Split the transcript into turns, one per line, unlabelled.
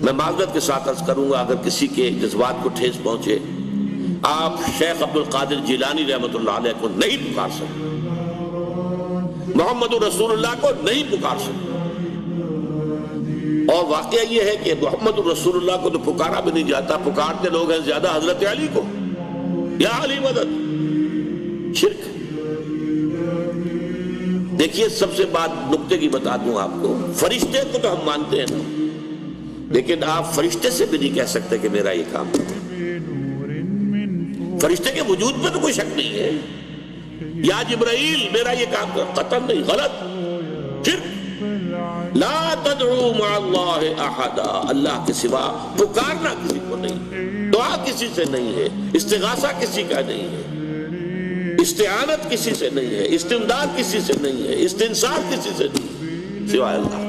میں معذرت کے ساتھ عرض کروں گا اگر کسی کے جذبات کو ٹھیس پہنچے، آپ شیخ عبد القادر جیلانی رحمۃ اللہ علیہ کو نہیں پکار سکتے، محمد رسول اللہ کو نہیں پکار سکتے، اور واقعہ یہ ہے کہ محمد رسول اللہ کو تو پکارا بھی نہیں جاتا، پکارتے لوگ ہیں زیادہ حضرت علی کو، یا علی مدد، شرک۔ دیکھیے سب سے بات نقطے کی بتا دوں آپ کو، فرشتے کو تو ہم مانتے ہیں نا، لیکن آپ فرشتے سے بھی نہیں کہہ سکتے کہ میرا یہ کام کرو۔ فرشتے کے وجود پہ تو کوئی شک نہیں ہے، یا جبرائیل میرا یہ کام کرو، قطعاً نہیں، غلط، شرک۔ لا تدعو مع اللہ احدا، اللہ کے سوا پکارنا کسی کو نہیں، دعا کسی سے نہیں ہے، استغاثہ کسی کا نہیں ہے، استعانت کسی سے نہیں ہے، استمداد کسی سے نہیں ہے، استنصار کسی سے نہیں، سوائے اللہ۔